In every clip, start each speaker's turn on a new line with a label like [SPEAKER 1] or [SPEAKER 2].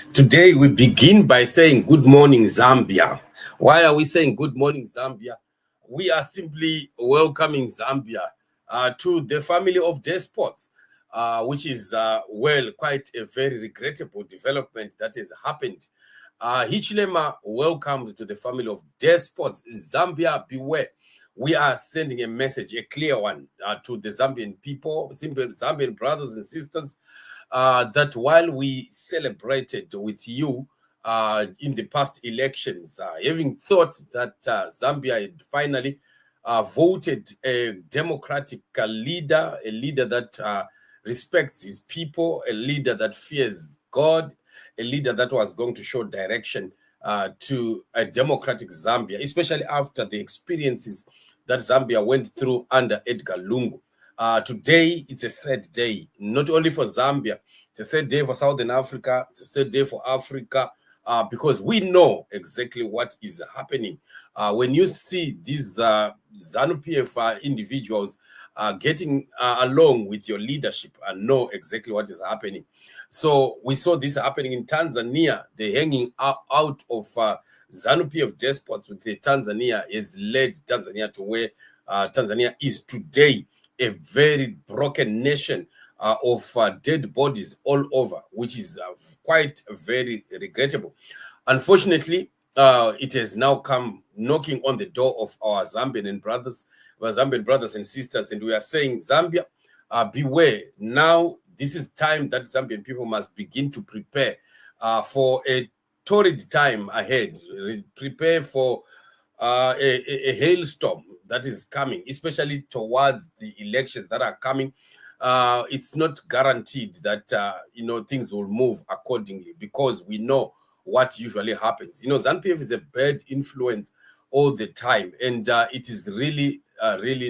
[SPEAKER 1] Today we begin by saying good morning, Zambia. Why are we saying good morning, Zambia? We are simply welcoming Zambia to the family of despots, which is, quite a very regrettable development that has happened. Hichilema, welcome to the family of despots. Zambia, beware. We are sending a message, a clear one, to the Zambian people, Zambian brothers and sisters, that while we celebrated with you in the past elections, having thought that Zambia had finally voted a democratic leader, a leader that respects his people, a leader that fears God, a leader that was going to show direction to a democratic Zambia, especially after the experiences that Zambia went through under Edgar Lungu. Today, it's a sad day, not only for Zambia, it's a sad day for Southern Africa, it's a sad day for Africa, because we know exactly what is happening. When you see these ZANU-PF individuals getting along with your leadership and know exactly what is happening. So we saw this happening in Tanzania. The hanging out of ZANU-PF despots with Tanzania has led Tanzania to where Tanzania is today, a very broken nation of dead bodies all over, which is quite very regrettable. Unfortunately, it has now come knocking on the door of our Zambian brothers and sisters, and we are saying, Zambia, beware. Now, this is time that Zambian people must begin to prepare for a torrid time ahead. Prepare for a hailstorm that is coming, especially towards the elections that are coming. It's not guaranteed that things will move accordingly, because we know what usually happens. ZANU-PF is a bad influence all the time, and it is really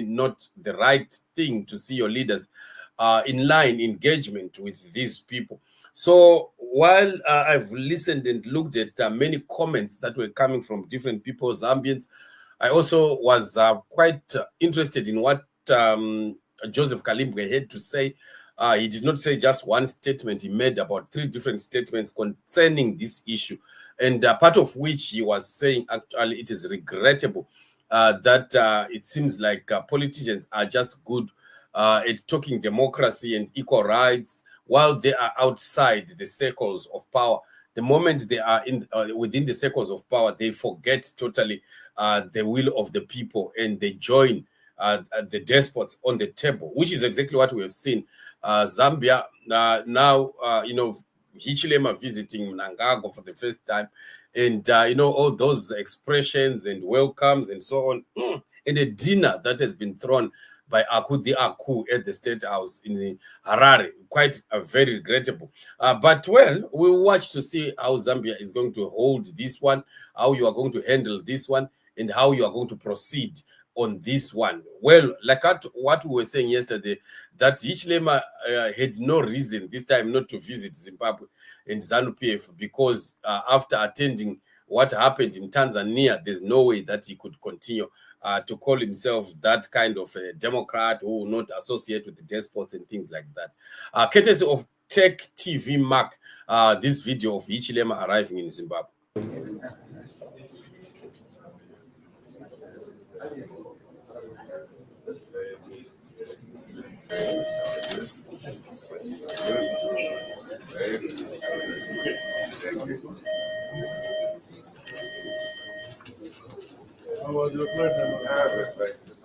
[SPEAKER 1] not the right thing to see your leaders in line engagement with these people. So while I've listened and looked at many comments that were coming from different people, Zambians, I also was quite interested in what Joseph Kalimbwe had to say. He did not say just one statement. He made about 3 different statements concerning this issue, and part of which he was saying actually it is regrettable that it seems like politicians are just good at talking democracy and equal rights while they are outside the circles of power. The moment they are within the circles of power, they forget totally the will of the people, and they join the despots on the table, which is exactly what we have seen. Zambia now, Hichilema visiting Mnangagwa for the first time, and all those expressions and welcomes and so on, and a dinner that has been thrown by the Aku at the State House in Harare, quite very regrettable. But we'll watch to see how Zambia is going to hold this one, how you are going to handle this one, and how you are going to proceed on this one. Well, like what we were saying yesterday, that Hichilema had no reason this time not to visit Zimbabwe and ZANU-PF, because after attending what happened in Tanzania, there's no way that he could continue to call himself that kind of a Democrat who will not associate with the despots and things like that. Courtesy of Tech TV Mark, this video of Hichilema arriving in Zimbabwe.
[SPEAKER 2] How was your flight?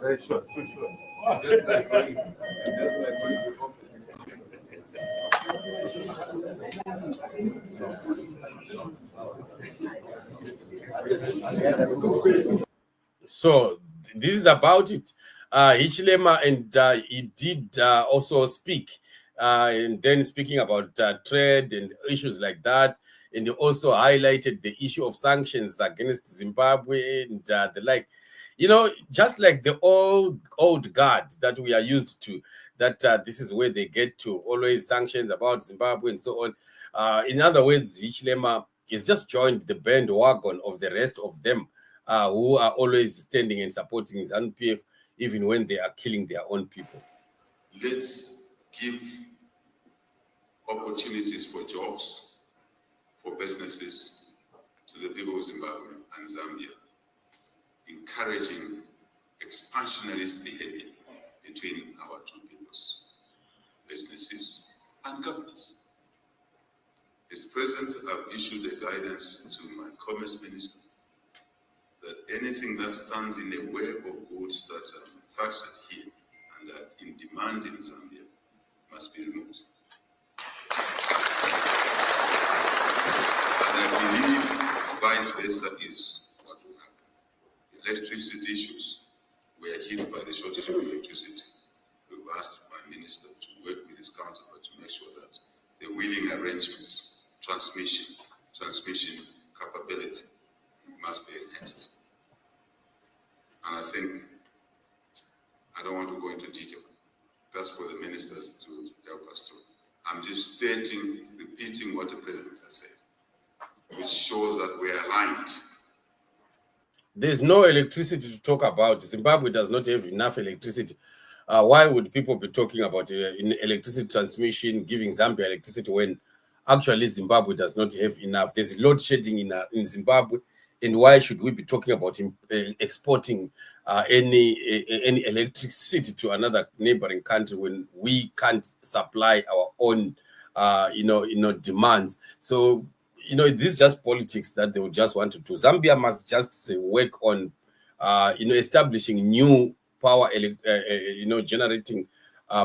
[SPEAKER 2] Very short, too short. Just like going
[SPEAKER 1] So this is about it. Hichilema, and he did also speak, and then speaking about trade and issues like that. And he also highlighted the issue of sanctions against Zimbabwe and the like. Just like the old guard that we are used to, that this is where they get to, always sanctions about Zimbabwe and so on. In other words, Hichilema is just joined the bandwagon of the rest of them, who are always standing and supporting ZANU-PF, even when they are killing their own people.
[SPEAKER 3] Let's give opportunities for jobs for businesses to the people of Zimbabwe and Zambia, encouraging expansionist behavior between our two peoples, businesses and governments. Mr. President, I've issued a guidance to my Commerce Minister that anything that stands in the way of goods that are manufactured here and are in demand in Zambia must be removed. And I believe vice versa is what will happen. Electricity issues were hit by the shortage of electricity. We've asked my minister to work with his counterpart to make sure that the wheeling arrangements, transmission capability must be enhanced. And I think, I don't want to go into detail. That's for the ministers to help us through. I'm just stating, repeating what the president has said, which shows that we are aligned.
[SPEAKER 1] There's no electricity to talk about. Zimbabwe does not have enough electricity. Why would people be talking about electricity transmission, giving Zambia electricity when actually Zimbabwe does not have enough? There's load shedding in Zimbabwe. And why should we be talking about exporting any electricity to another neighboring country when we can't supply our own, demands? So, this is just politics that they would just want to do. Zambia must just work on, establishing new power, generating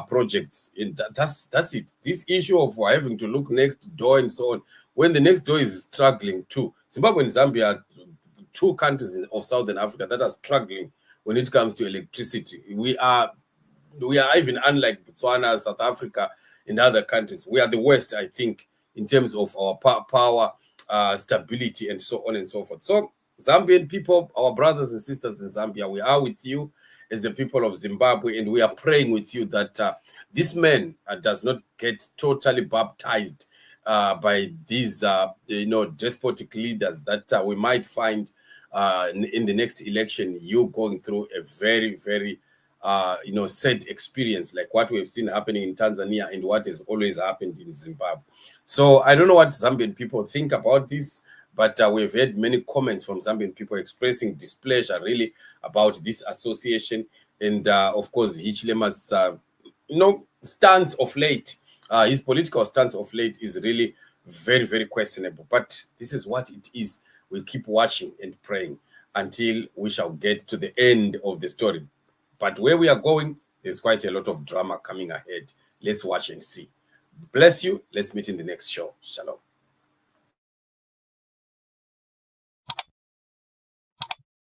[SPEAKER 1] projects. And that's it. This issue of having to look next door and so on, when the next door is struggling too. Zimbabwe and Zambia are two countries of Southern Africa that are struggling when it comes to electricity. We are even unlike Botswana, South Africa, and other countries. We are the worst, I think, in terms of our power stability and so on and so forth. So Zambian people, our brothers and sisters in Zambia, we are with you as the people of Zimbabwe, and we are praying with you that this man does not get totally baptized by these, despotic leaders that we might find in the next election, you going through a very, very, sad experience like what we've seen happening in Tanzania and what has always happened in Zimbabwe. So I don't know what Zambian people think about this, but we've had many comments from Zambian people expressing displeasure really about this association. And of course, Hichilema's, stance of late, his political stance of late is really very, very questionable. But this is what it is. We keep watching and praying until we shall get to the end of the story. But where we are going, there's quite a lot of drama coming ahead. Let's watch and see. Bless you. Let's meet in the next show. Shalom.